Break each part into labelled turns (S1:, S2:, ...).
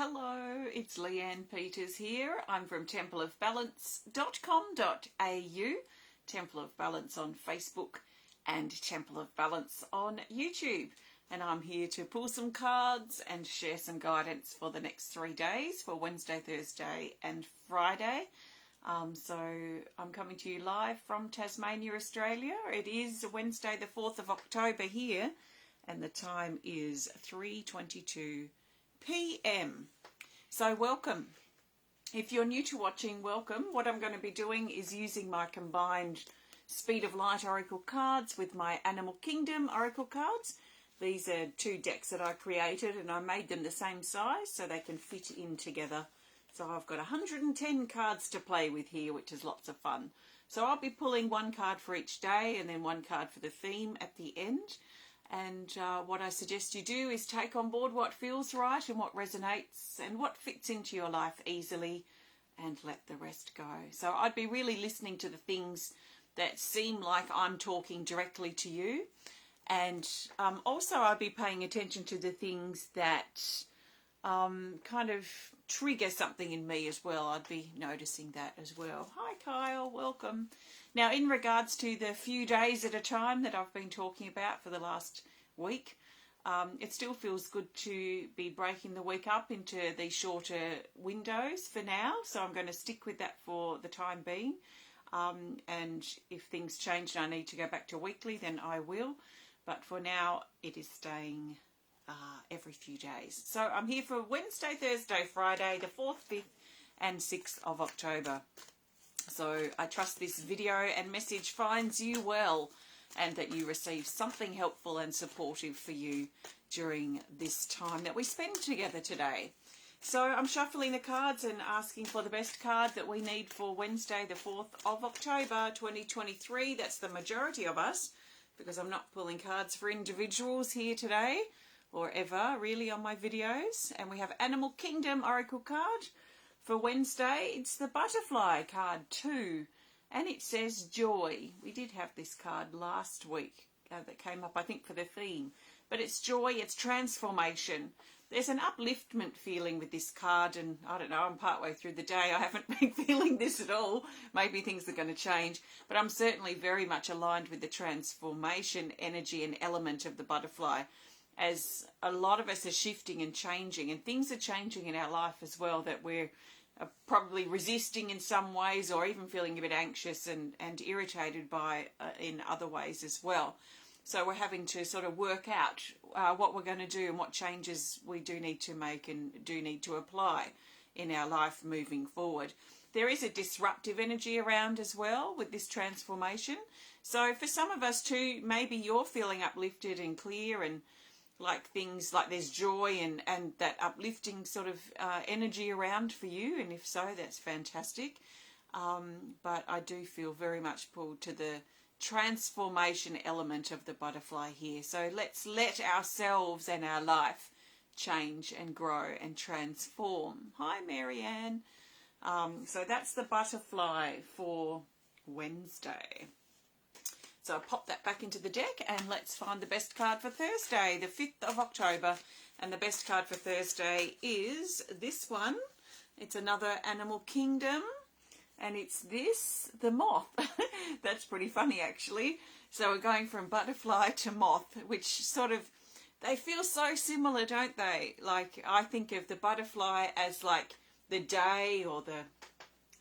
S1: Hello, it's Leanne Peters here. I'm from templeofbalance.com.au, Temple of Balance on Facebook and Temple of Balance on YouTube. And I'm here to pull some cards and share some guidance for the next 3 days, for Wednesday, Thursday and Friday. So I'm coming to you live from Tasmania, Australia. It is Wednesday the 4th of October here, and the time is 3:22 p.m. So welcome. If you're new to watching, welcome. What I'm going to be doing is using my combined Speed of Light Oracle cards with my Animal Kingdom Oracle cards. These are 2 decks that I created, and I made them the same size so they can fit in together. So I've got 110 cards to play with here, which is lots of fun. So I'll be pulling 1 card for each day and then 1 card for the theme at the end. And what I suggest you do is take on board what feels right and what resonates and what fits into your life easily, and let the rest go. So I'd be really listening to the things that seem like I'm talking directly to you. And also I'd be paying attention to the things that kind of trigger something in me as well. I'd be noticing that as well. Hi Kyle, welcome. Now, in regards to the few days at a time that I've been talking about for the last week, it still feels good to be breaking the week up into these shorter windows for now. So I'm going to stick with that for the time being. And if things change and I need to go back to weekly, then I will. But for now, it is staying every few days. So I'm here for Wednesday, Thursday, Friday, the 4th, 5th and 6th of October. So I trust this video and message finds you well, and that you receive something helpful and supportive for you during this time that we spend together today. So I'm shuffling the cards and asking for the best card that we need for Wednesday, the 4th of October, 2023. That's the majority of us, because I'm not pulling cards for individuals here today or ever really on my videos. And we have Animal Kingdom Oracle card. For Wednesday, it's the Butterfly card 2, and it says joy. We did have this card last week that came up, I think, for the theme. But it's joy, it's transformation. There's an upliftment feeling with this card, and I don't know, I'm partway through the day. I haven't been feeling this at all. Maybe things are going to change, but I'm certainly very much aligned with the transformation energy and element of the butterfly, as a lot of us are shifting and changing, and things are changing in our life as well that we're probably resisting in some ways, or even feeling a bit anxious and irritated by in other ways as well. So we're having to sort of work out what we're going to do and what changes we do need to make and do need to apply in our life moving forward. There is a disruptive energy around as well with this transformation. So for some of us too, maybe you're feeling uplifted and clear, and like things like there's joy and that uplifting sort of energy around for you, and if so, that's fantastic. But I do feel very much pulled to the transformation element of the butterfly here. So let's let ourselves and our life change and grow and transform. Hi Marianne. So that's the butterfly for Wednesday. So I'll pop that back into the deck, and let's find the best card for Thursday, the 5th of October. And the best card for Thursday is this one. It's another Animal Kingdom, and it's this, the moth. That's pretty funny, actually. So we're going from butterfly to moth, which sort of, they feel so similar, don't they? Like, I think of the butterfly as like the day or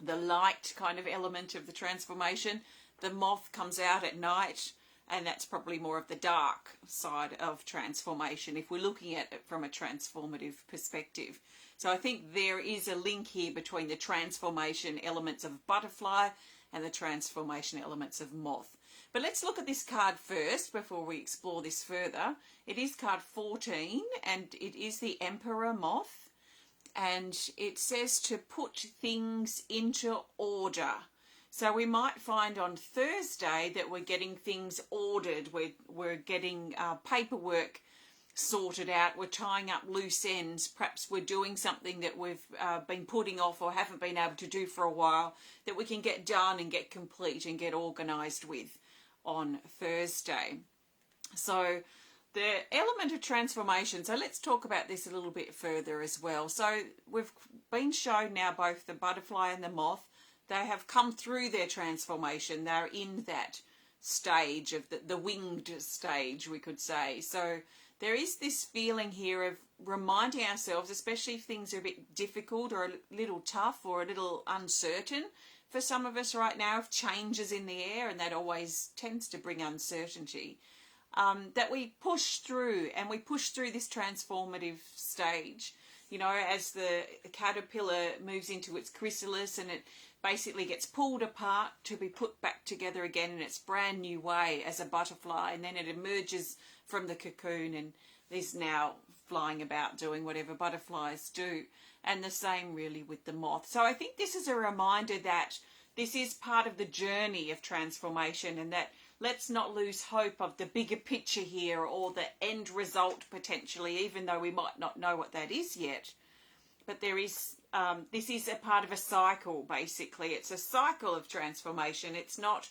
S1: the light kind of element of the transformation. The moth comes out at night, and that's probably more of the dark side of transformation if we're looking at it from a transformative perspective. So I think there is a link here between the transformation elements of butterfly and the transformation elements of moth. But let's look at this card first before we explore this further. It is card 14, and it is the Emperor Moth, and it says to put things into order. So we might find on Thursday that we're getting things ordered, we're getting paperwork sorted out, we're tying up loose ends, perhaps we're doing something that we've been putting off or haven't been able to do for a while, that we can get done and get complete and get organised with on Thursday. So The element of transformation. So let's talk about this a little bit further as well. So we've been shown now both the butterfly and the moth. They have come through their transformation. They're in that stage of the winged stage, we could say. So there is this feeling here of reminding ourselves, especially if things are a bit difficult or a little tough or a little uncertain for some of us right now, of changes in the air, and that always tends to bring uncertainty. That we push through, and we push through this transformative stage. You know, as the caterpillar moves into its chrysalis and it basically gets pulled apart to be put back together again in its brand new way as a butterfly, and then it emerges from the cocoon and is now flying about doing whatever butterflies do. And the same really with the moth. So I think this is a reminder that this is part of the journey of transformation, and that let's not lose hope of the bigger picture here or the end result potentially, even though we might not know what that is yet. But there is, this is a part of a cycle, basically. It's a cycle of transformation. It's not,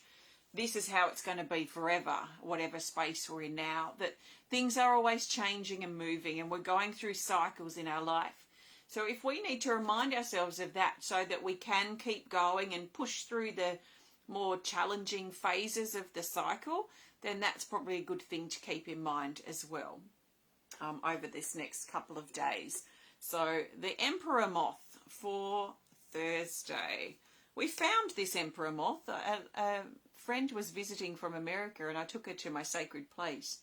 S1: this is how it's going to be forever, whatever space we're in now. That things are always changing and moving, and we're going through cycles in our life. So if we need to remind ourselves of that so that we can keep going and push through the more challenging phases of the cycle, then that's probably a good thing to keep in mind as well over this next couple of days. So the Emperor Moth for Thursday. We found this Emperor Moth. A friend was visiting from America and I took her to my sacred place.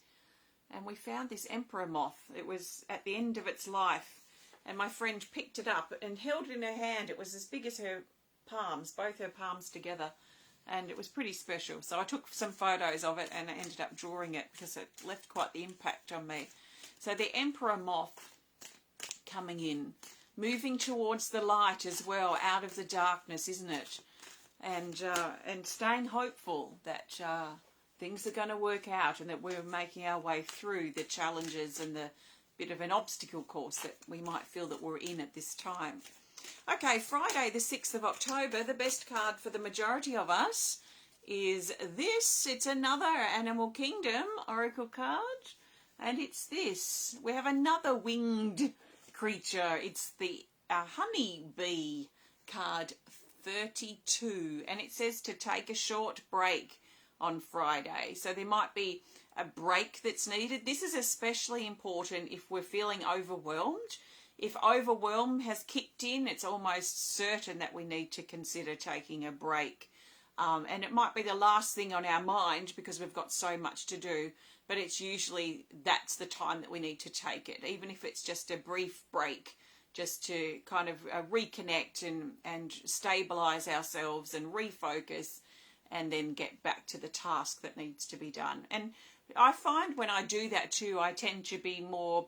S1: And we found this Emperor Moth. It was at the end of its life. And my friend picked it up and held it in her hand. It was as big as her palms, both her palms together. And it was pretty special. So I took some photos of it and I ended up drawing it because it left quite the impact on me. So the Emperor Moth coming in, moving towards the light as well, out of the darkness, isn't it? And staying hopeful that things are going to work out and that we're making our way through the challenges and the bit of an obstacle course that we might feel that we're in at this time. Okay, Friday the 6th of October, the best card for the majority of us is this. It's another Animal Kingdom Oracle card, and it's this. We have another winged creature. It's the Honey Bee card 32, and it says to take a short break on Friday. So there might be a break that's needed. This is especially important if we're feeling overwhelmed. If overwhelm has kicked in, it's almost certain that we need to consider taking a break. And it might be the last thing on our mind because we've got so much to do, but it's usually that's the time that we need to take it, even if it's just a brief break, just to kind of reconnect and stabilize ourselves and refocus, and then get back to the task that needs to be done. And I find when I do that too, I tend to be more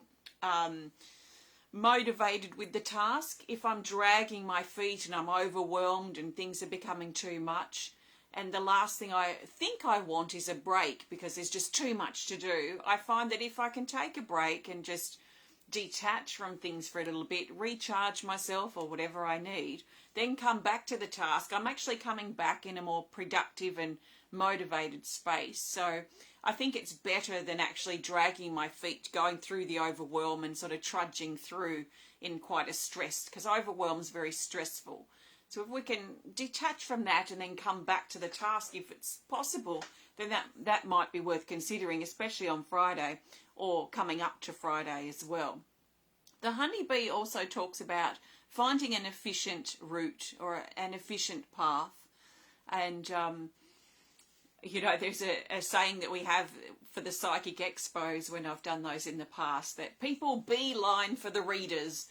S1: motivated with the task. If I'm dragging my feet and I'm overwhelmed and things are becoming too much, and the last thing I think I want is a break because there's just too much to do, I find that if I can take a break and just detach from things for a little bit, recharge myself or whatever I need, then come back to the task, I'm actually coming back in a more productive and motivated space. So I think it's better than actually dragging my feet, going through the overwhelm and sort of trudging through in quite a stress, because overwhelm is very stressful. So if we can detach from that and then come back to the task if it's possible, then that might be worth considering, especially on Friday or coming up to Friday as well. The honeybee also talks about finding an efficient route or an efficient path. And, you know, there's a saying that we have for the Psychic Expos when I've done those in the past, that people beeline for the readers.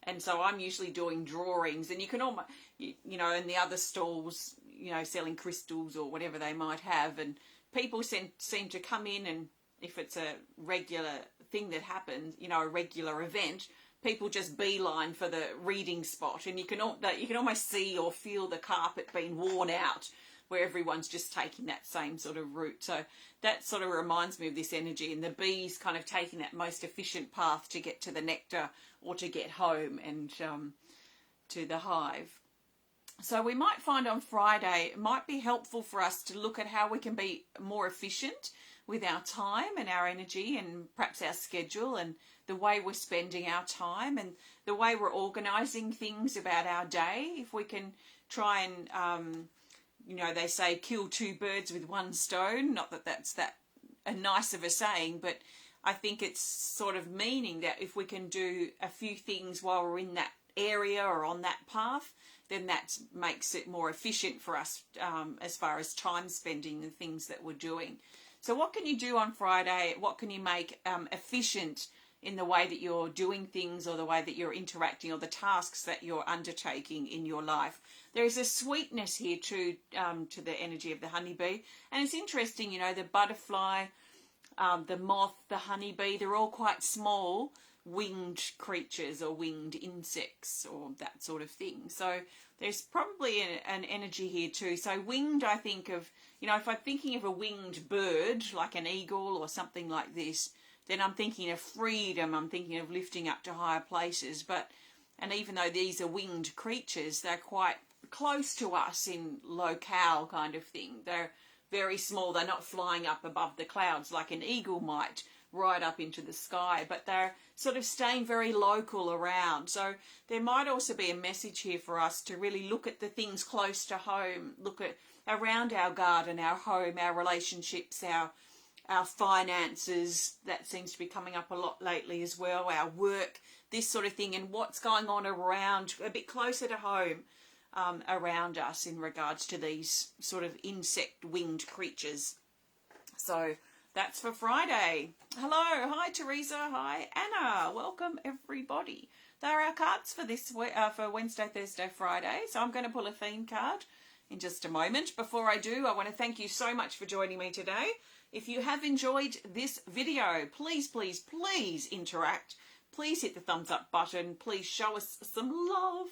S1: And so I'm usually doing drawings, and you can almost, you know, in the other stalls, you know, selling crystals or whatever they might have, and people seem to come in, and if it's a regular thing that happens, you know, a regular event, people just beeline for the reading spot, and you can almost see or feel the carpet being worn out where everyone's just taking that same sort of route. So that sort of reminds me of this energy, and the bees kind of taking that most efficient path to get to the nectar or to get home and to the hive. So we might find on Friday it might be helpful for us to look at how we can be more efficient with our time and our energy and perhaps our schedule and the way we're spending our time and the way we're organising things about our day. If we can try and, they say kill two birds with one stone, not that that's that a nice of a saying, but I think it's sort of meaning that if we can do a few things while we're in that area or on that path, then that makes it more efficient for us as far as time spending and things that we're doing. So what can you do on Friday? What can you make efficient in the way that you're doing things or the way that you're interacting or the tasks that you're undertaking in your life? There is a sweetness here to the energy of the honeybee. And it's interesting, the butterfly, the moth, the honeybee, they're all quite small winged creatures or winged insects or that sort of thing. So there's probably an energy here too. So winged, I think of, if I'm thinking of a winged bird, like an eagle or something like this, then I'm thinking of freedom, I'm thinking of lifting up to higher places. And even though these are winged creatures, they're quite close to us in locale kind of thing. They're very small, they're not flying up above the clouds like an eagle might, right up into the sky, but they're sort of staying very local around. So there might also be a message here for us to really look at the things close to home, look at around our garden, our home, our relationships, our finances. That seems to be coming up a lot lately as well, our work, this sort of thing, and what's going on around, a bit closer to home, around us in regards to these sort of insect winged creatures. So that's for Friday. Hello, hi Teresa, hi Anna, welcome everybody. They're our cards for this for Wednesday, Thursday, Friday. So I'm going to pull a theme card in just a moment. Before I do, I want to thank you so much for joining me today. If you have enjoyed this video, please, please, please interact. Please hit the thumbs up button. Please show us some love.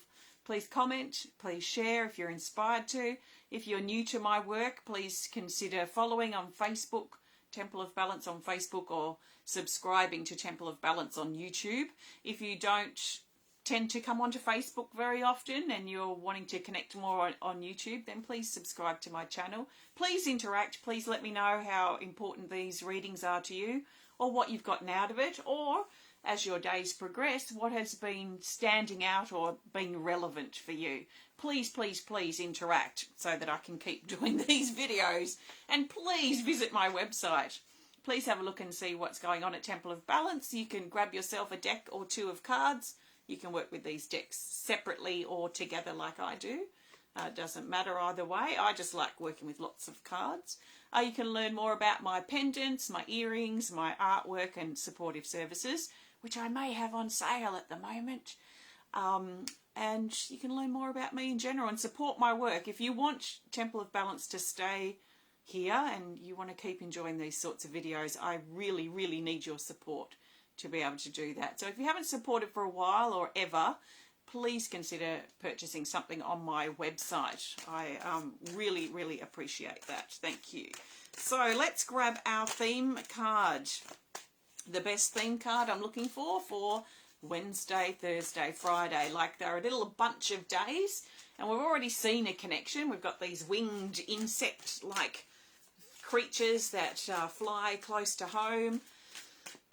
S1: Please comment. Please share if you're inspired to. If you're new to my work, please consider following on Facebook, Temple of Balance on Facebook, or subscribing to Temple of Balance on YouTube. If you don't tend to come onto Facebook very often and you're wanting to connect more on YouTube, then please subscribe to my channel. Please interact. Please let me know how important these readings are to you or what you've gotten out of it, or as your days progress, what has been standing out or been relevant for you. Please, please, please interact so that I can keep doing these videos. And please visit my website. Please have a look and see what's going on at Temple of Balance. You can grab yourself a deck or two of cards. You can work with these decks separately or together like I do. It doesn't matter either way. I just like working with lots of cards. You can learn more about my pendants, my earrings, my artwork and supportive services, which I may have on sale at the moment. And you can learn more about me in general and support my work. If you want Temple of Balance to stay here and you want to keep enjoying these sorts of videos, I really, really need your support to be able to do that. So if you haven't supported for a while or ever, please consider purchasing something on my website. I really, really appreciate that. Thank you. So let's grab our theme card. The best theme card I'm looking for Wednesday, Thursday, Friday. Like they're a little bunch of days, and we've already seen a connection. We've got these winged insect-like creatures that fly close to home.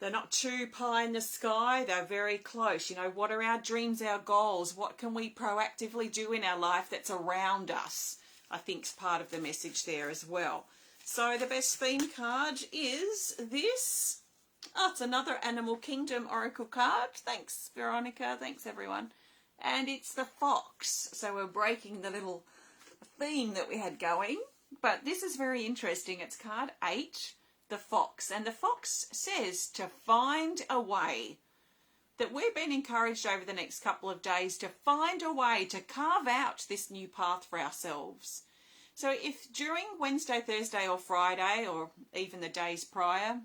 S1: They're not too high in the sky. They're very close. What are our dreams, our goals? What can we proactively do in our life that's around us? I think is part of the message there as well. So the best theme card is this. Oh, it's another Animal Kingdom Oracle card. Thanks, Veronica. Thanks, everyone. And it's the fox. So we're breaking the little theme that we had going. But this is very interesting. It's card 8, the fox. And the fox says to find a way. That we've been encouraged over the next couple of days to find a way to carve out this new path for ourselves. So if during Wednesday, Thursday or Friday, or even the days prior,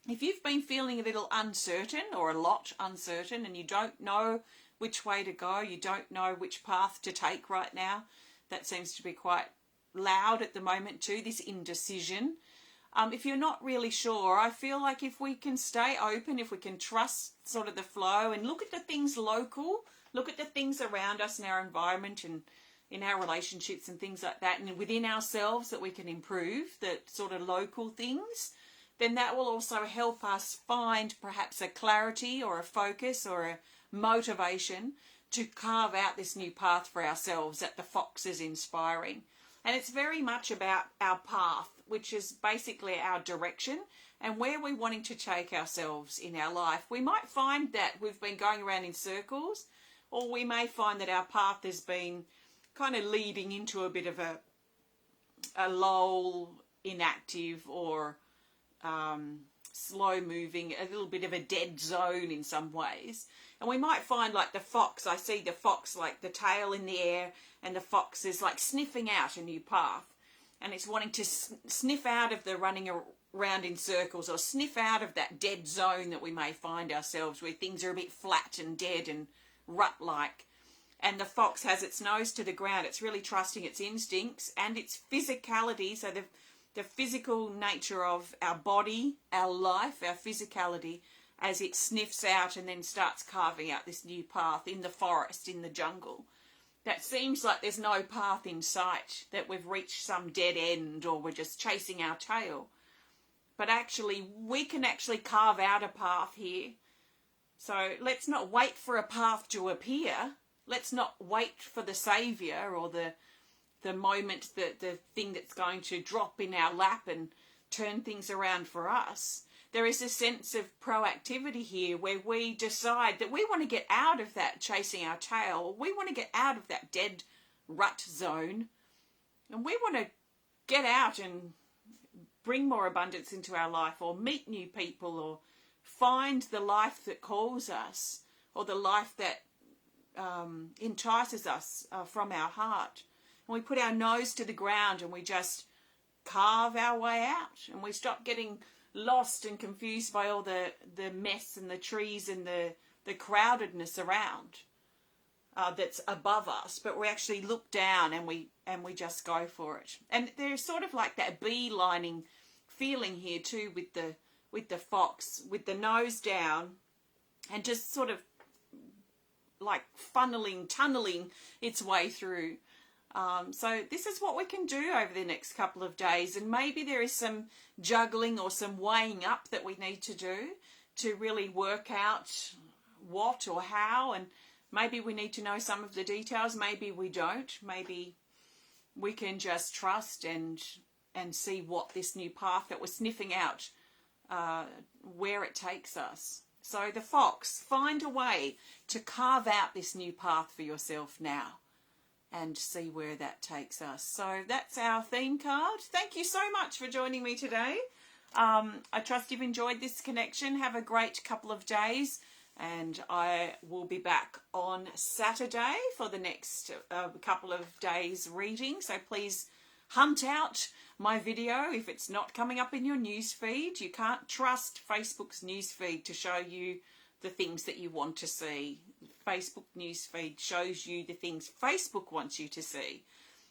S1: if you've been feeling a little uncertain or a lot uncertain and you don't know which way to go, you don't know which path to take right now, that seems to be quite loud at the moment too, this indecision. If you're not really sure, I feel like if we can stay open, if we can trust sort of the flow and look at the things local, look at the things around us in our environment and in our relationships and things like that, and within ourselves that we can improve, the sort of local things, then that will also help us find perhaps a clarity or a focus or a motivation to carve out this new path for ourselves that the fox is inspiring. And it's very much about our path, which is basically our direction and where we're wanting to take ourselves in our life. We might find that we've been going around in circles, or we may find that our path has been kind of leading into a bit of a lull, inactive, or slow moving, a little bit of a dead zone in some ways. And we might find like the fox, I see the fox like the tail in the air, and the fox is like sniffing out a new path, and it's wanting to sniff out of the running around in circles, or sniff out of that dead zone that we may find ourselves, where things are a bit flat and dead and rut-like. And the fox has its nose to the ground. It's really trusting its instincts and its physicality, so the physical nature of our body, our life, our physicality, as it sniffs out and then starts carving out this new path in the forest, in the jungle. That seems like there's no path in sight, that we've reached some dead end, or we're just chasing our tail. But actually, we can actually carve out a path here. So let's not wait for a path to appear. Let's not wait for the saviour or the moment, the thing that's going to drop in our lap and turn things around for us. There is a sense of proactivity here where we decide that we want to get out of that chasing our tail. We want to get out of that dead rut zone. And we want to get out and bring more abundance into our life, or meet new people, or find the life that calls us, or the life that entices us from our heart. And we put our nose to the ground and we just carve our way out, and we stop getting lost and confused by all the mess and the trees and the crowdedness around that's above us, but we actually look down and we just go for it. And there's sort of like that beelining feeling here too with the fox, with the nose down and just sort of like tunneling its way through. So this is what we can do over the next couple of days, and maybe there is some juggling or some weighing up that we need to do to really work out what or how, and maybe we need to know some of the details, maybe we don't, maybe we can just trust and see what this new path that we're sniffing out, where it takes us. So the fox, find a way to carve out this new path for yourself now and see where that takes us. So that's our theme card. Thank you so much for joining me today. I trust you've enjoyed this connection. Have a great couple of days, and I will be back on Saturday for the next couple of days reading. So please hunt out my video if it's not coming up in your news feed. You can't trust Facebook's news feed to show you the things that you want to see. Facebook newsfeed shows you the things Facebook wants you to see.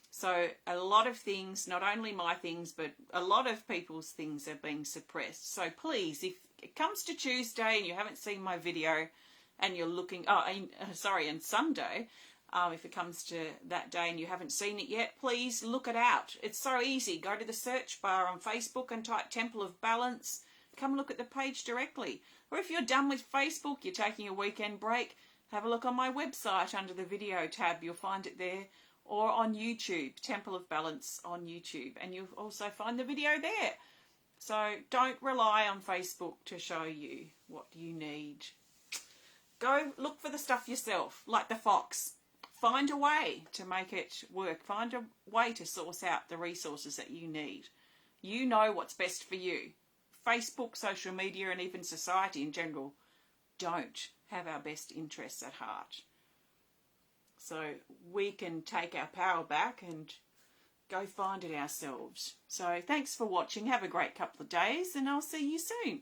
S1: So a lot of things, not only my things, but a lot of people's things are being suppressed. So please, if it comes to Tuesday and you haven't seen my video and you're looking, and Sunday, if it comes to that day and you haven't seen it yet, please look it out. It's so easy. Go to the search bar on Facebook and type Temple of Balance. Come look at the page directly. Or if you're done with Facebook, you're taking a weekend break, have a look on my website under the video tab. You'll find it there. Or on YouTube, Temple of Balance on YouTube. And you'll also find the video there. So don't rely on Facebook to show you what you need. Go look for the stuff yourself, like the fox. Find a way to make it work. Find a way to source out the resources that you need. You know what's best for you. Facebook, social media, and even society in general don't have our best interests at heart. So we can take our power back and go find it ourselves. So thanks for watching. Have a great couple of days, and I'll see you soon.